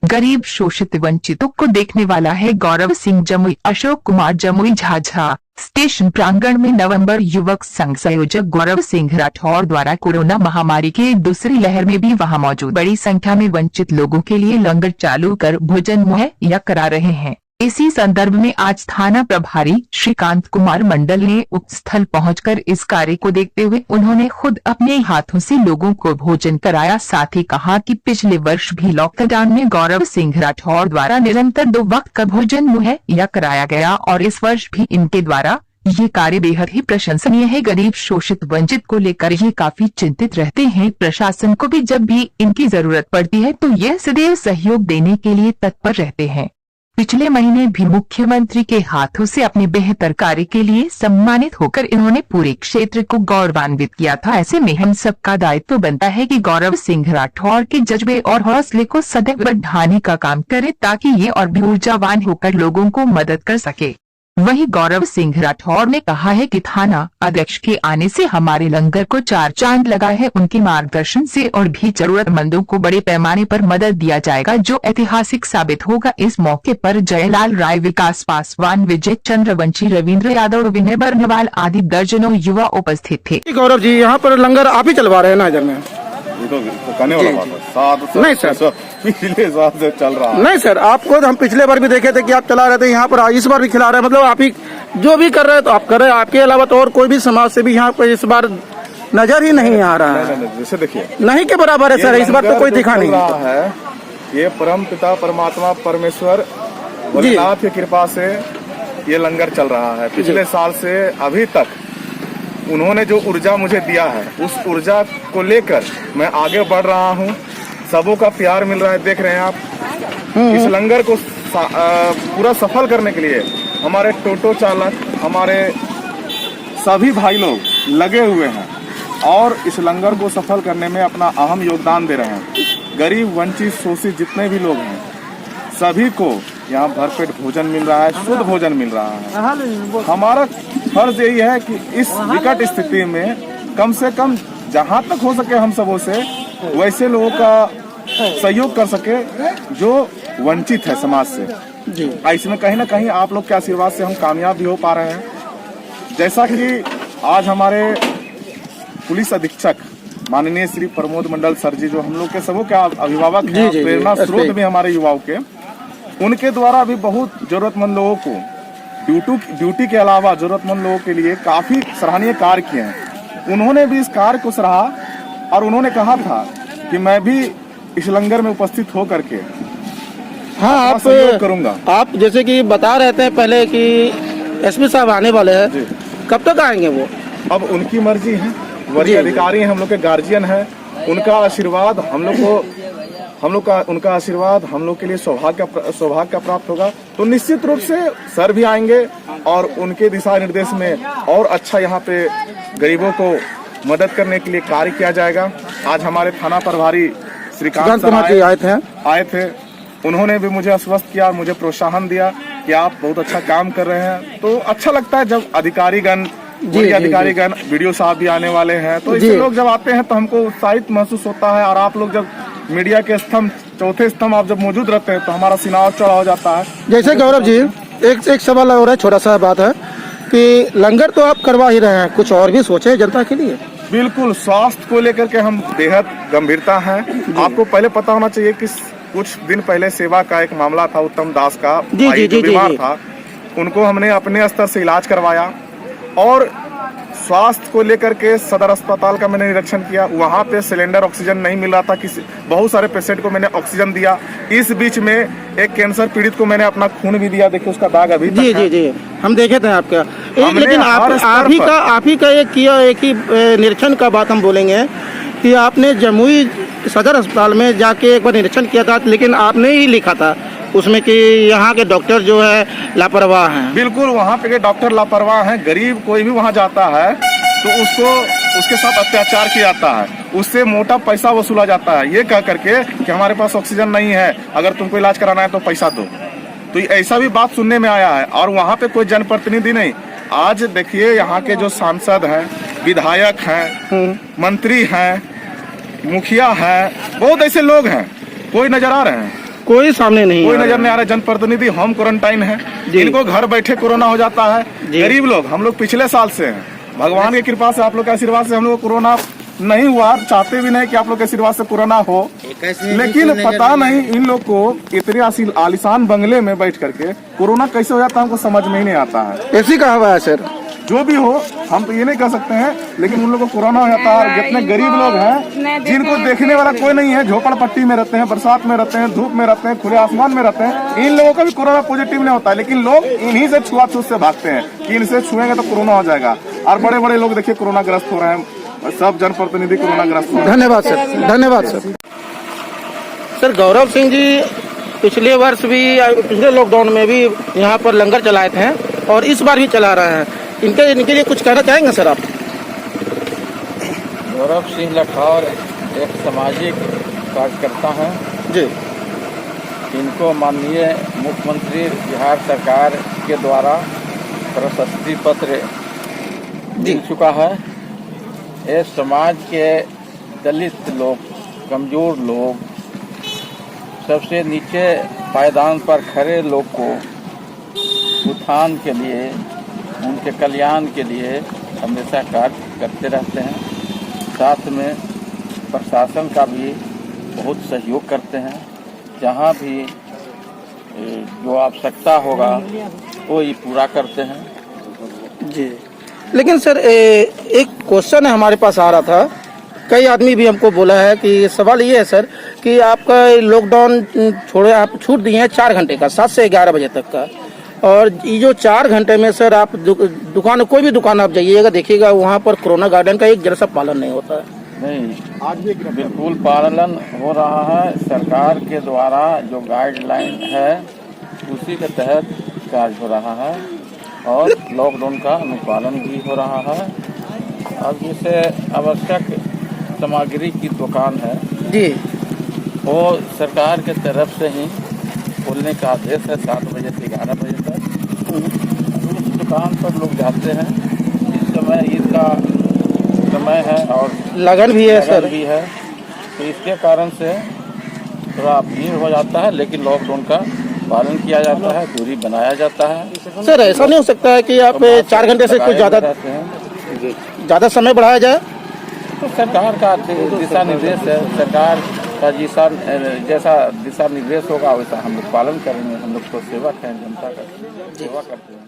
गरीब शोषित वंचितों को देखने वाला है गौरव सिंह जमुई। अशोक कुमार जमुई झाझा स्टेशन प्रांगण में नवंबर युवक संघ संयोजक गौरव सिंह राठौर द्वारा कोरोना महामारी की दूसरी लहर में भी वहां मौजूद बड़ी संख्या में वंचित लोगों के लिए लंगर चालू कर भोजन मुहैया करा रहे हैं। इसी संदर्भ में आज थाना प्रभारी श्रीकांत कुमार मंडल ने उक्त स्थल पहुंचकर इस कार्य को देखते हुए उन्होंने खुद अपने हाथों से लोगों को भोजन कराया। साथ ही कहा कि पिछले वर्ष भी लॉकडाउन में गौरव सिंह राठौर द्वारा निरंतर 2 वक्त का भोजन मुहैया कराया गया और इस वर्ष भी इनके द्वारा ये कार्य बेहद ही प्रशंसनीय है। गरीब शोषित वंचित को लेकर ये काफी चिंतित रहते हैं। प्रशासन को भी जब भी इनकी जरूरत पड़ती है तो ये सदैव सहयोग देने के लिए तत्पर रहते हैं। पिछले महीने भी मुख्यमंत्री के हाथों से अपने बेहतर कार्य के लिए सम्मानित होकर इन्होंने पूरे क्षेत्र को गौरवान्वित किया था। ऐसे में हम सबका दायित्व बनता है कि गौरव सिंह राठौर के जज्बे और हौसले को सदैव बढ़ाने का काम करें ताकि ये और भी ऊर्जावान होकर लोगों को मदद कर सके। वहीं गौरव सिंह राठौर ने कहा है कि थाना अध्यक्ष के आने से हमारे लंगर को 4 चांद लगा है। उनके मार्गदर्शन से और भी जरूरतमंदों को बड़े पैमाने पर मदद दिया जाएगा जो ऐतिहासिक साबित होगा। इस मौके पर जयलाल राय, विकास पासवान, विजय चंद्रवंशी, रविंद्र यादव, विनय बर्नवाल आदि दर्जनों युवा उपस्थित थे। गौरव जी, यहाँ पर लंगर आप ही चलवा रहे हैं ना? इधर में तो करने वाला बात है। नहीं सर, पिछले साल से चल रहा है। नहीं सर, आपको हम पिछले बार भी देखे थे कि आप चला रहे थे, यहाँ पर इस बार भी खिला रहे हैं। मतलब आप ही जो भी कर रहे हैं तो आप कर रहे हैं, आपके अलावा तो और कोई भी समाज से भी यहाँ पर इस बार नजर ही नहीं आ रहा है। जैसे देखिए, नहीं के बराबर है सर, इस बार तो कोई दिखा नहीं रहा है। ये परम पिता परमात्मा परमेश्वर भोलेनाथ की कृपा से ये लंगर चल रहा है। पिछले साल से अभी तक उन्होंने जो ऊर्जा मुझे दिया है उस ऊर्जा को लेकर मैं आगे बढ़ रहा हूँ। सबों का प्यार मिल रहा है, देख रहे हैं आप। इस लंगर को पूरा सफल करने के लिए हमारे टोटो चालक, हमारे सभी भाई लोग लगे हुए हैं और इस लंगर को सफल करने में अपना अहम योगदान दे रहे हैं। गरीब वंचित शोषित जितने भी लोग हैं सभी को यहाँ भरपेट भोजन मिल रहा है, शुद्ध भोजन मिल रहा है। हमारा फर्ज यही है कि इस विकट स्थिति में कम से कम जहाँ तक हो सके हम सबों से वैसे लोगों का सहयोग कर सके जो वंचित है समाज से। इसमें कहीं ना कहीं आप लोग के आशीर्वाद से हम कामयाब भी हो पा रहे हैं। जैसा कि आज हमारे पुलिस अधीक्षक माननीय श्री प्रमोद मंडल सर जी, जो हम लोग के सबों के अभिभावक हैं, प्रेरणा स्रोत भी हमारे युवाओं के, उनके द्वारा भी बहुत जरूरतमंद लोगों को ड्यूटी के अलावा जरूरतमंद लोगों के लिए काफी सराहनीय कार्य किए हैं। उन्होंने भी इस कार्य को सराहा और उन्होंने कहा था कि मैं भी इस लंगर में उपस्थित हो करके आप सहयोग करूंगा। आप जैसे कि बता रहे थे पहले कि एसपी साहब आने वाले हैं, कब तक आएंगे वो? अब उनकी मर्जी है, वरीय अधिकारी हैं, हम लोग के गार्जियन हैं। उनका आशीर्वाद उनका आशीर्वाद हम लोग के लिए सौभाग्य का प्राप्त होगा। तो निश्चित रूप से सर भी आएंगे और उनके दिशा निर्देश में और अच्छा यहाँ पे गरीबों को मदद करने के लिए कार्य किया जाएगा। आज हमारे थाना प्रभारी श्रीकांत कुमार जी आए थे। उन्होंने भी मुझे आश्वस्त किया, मुझे प्रोत्साहन दिया कि आप बहुत अच्छा काम कर रहे हैं। तो अच्छा लगता है जब अधिकारीगण, वीडियो साहब भी आने वाले हैं, तो ऐसे लोग जब आते हैं तो हमको उत्साहित महसूस होता है। और आप लोग जब मीडिया के स्तंभ, चौथे स्तंभ आप जब मौजूद रहते हैं तो हमारा सीना और चौड़ा हो जाता है। जैसे गौरव जी, एक सवाल हो रहा है, छोटा सा बात है कि लंगर तो आप करवा ही रहे हैं, कुछ और भी सोचे जनता के लिए? बिल्कुल, स्वास्थ्य को लेकर के हम बेहद गंभीरता है। आपको पहले पता होना चाहिए कि कुछ दिन पहले सेवा का एक मामला था, उत्तम दास का, बीमार था। उनको हमने अपने स्तर से इलाज करवाया और स्वास्थ्य को लेकर के सदर अस्पताल का मैंने निरीक्षण किया। वहाँ पे सिलेंडर ऑक्सीजन नहीं मिल रहा था, बहुत सारे पेशेंट को मैंने ऑक्सीजन दिया। इस बीच में एक कैंसर पीड़ित को मैंने अपना खून भी दिया, देखिए उसका दाग अभी तक है। जी, हम देखे थे आपका। लेकिन आप ही का एक ही निरीक्षण का बात हम बोलेंगे कि आपने जमुई सदर अस्पताल में जाके एक बार निरीक्षण किया था, लेकिन आपने ही लिखा था उसमें कि यहाँ के डॉक्टर जो है लापरवाह हैं। बिल्कुल, वहाँ पे के डॉक्टर लापरवाह हैं। गरीब कोई भी वहाँ जाता है तो उसके साथ अत्याचार किया जाता है, उससे मोटा पैसा वसूला जाता है, ये कह करके कि हमारे पास ऑक्सीजन नहीं है, अगर तुमको इलाज कराना है तो पैसा दो। तो ऐसा भी बात सुनने में आया है। और वहाँ पे कोई जनप्रतिनिधि नहीं। आज देखिए, यहाँ के जो सांसद हैं, विधायक हैं, मंत्री हैं, मुखिया हैं, बहुत ऐसे लोग हैं, कोई नजर आ रहे हैं? कोई सामने नहीं कोई आ नजर रहा। नहीं आ रहा। जनप्रतिनिधि होम क्वारंटाइन है, जी। इनको घर बैठे कोरोना हो जाता है। जी। गरीब लोग, हम लोग पिछले साल से हैं, भगवान की कृपा से, आप लोग के आशीर्वाद से हम लोग को कोरोना नहीं हुआ, चाहते भी नहीं कि आप लोग के आशीर्वाद से कोरोना हो, लेकिन पता नहीं इन लोग को इतने आलीशान बंगले में बैठ करके कोरोना कैसे हो जाता है, हमको समझ में ही नहीं आता है। ऐसी कहा हुआ है सर। जो भी हो, हम तो ये नहीं कह सकते हैं, लेकिन उन लोग को कोरोना हो जाता है। और जितने गरीब लोग हैं, जिनको देखने वाला कोई नहीं है, झोपड़पट्टी में रहते हैं, बरसात में रहते हैं, धूप में रहते हैं, खुले आसमान में रहते हैं, इन लोगों का भी कोरोना पॉजिटिव नहीं होता है, लेकिन लोग इन्हीं से छुआछूत से भागते हैं कि इनसे छुएंगे तो कोरोना हो जाएगा। और बड़े बड़े लोग देखिए कोरोना ग्रस्त हो रहे हैं, सब जनप्रतिनिधि कोरोना ग्रस्त हो रहे हैं। धन्यवाद सर, धन्यवाद सर। सर गौरव सिंह जी पिछले वर्ष भी, पिछले लॉकडाउन में भी यहाँ पर लंगर चलाए थे और इस बार भी चला रहे हैं। इनके लिए कुछ कहना चाहेंगे सर आप? गौरव सिंह राठौर एक सामाजिक कार्यकर्ता हैं जी इनको माननीय मुख्यमंत्री बिहार सरकार के द्वारा प्रशस्ति पत्र मिल चुका है। ये समाज के दलित लोग, कमजोर लोग, सबसे नीचे पायदान पर खड़े लोग को उत्थान के लिए, उनके कल्याण के लिए हमेशा कार्य करते रहते हैं। साथ में प्रशासन का भी बहुत सहयोग करते हैं। जहाँ भी जो आवश्यकता होगा वो ये पूरा करते हैं। जी। लेकिन सर एक क्वेश्चन है हमारे पास आ रहा था, कई आदमी भी हमको बोला है कि सवाल ये है सर कि आपका लॉकडाउन छोड़े, आप छूट दिए हैं 4 घंटे का, 7 से 11 बजे तक का, और ये जो 4 घंटे में सर आप दुकान, कोई भी दुकान आप जाइएगा देखिएगा वहाँ पर कोरोना गार्डन का एक जरा सा पालन नहीं होता है। नहीं, आज भी बिल्कुल पालन हो रहा है। सरकार के द्वारा जो गाइडलाइन है उसी के तहत कार्य हो रहा है और लॉकडाउन का अनुपालन भी हो रहा है। अब जैसे आवश्यक सामग्री की दुकान है जी, वो सरकार के तरफ से ही खोलने का आदेश है 7 बजे से 11 बजे तक। उस दुकान पर लोग जाते हैं। इस समय ईद का समय है और लगन भी है सर। भी है, तो इसके कारण से थोड़ा भीड़ हो जाता है, लेकिन लॉकडाउन का पालन किया जाता है, दूरी बनाया जाता है। सर ऐसा नहीं हो सकता है कि आप 4 घंटे से कुछ ज़्यादा समय बढ़ाया जाए? तो सरकार का दिशा निर्देश है, सरकार का जैसा दिशा निर्देश होगा वैसा हम लोग पालन करेंगे। हम लोग तो सेवक हैं, जनता का सेवा करते हैं।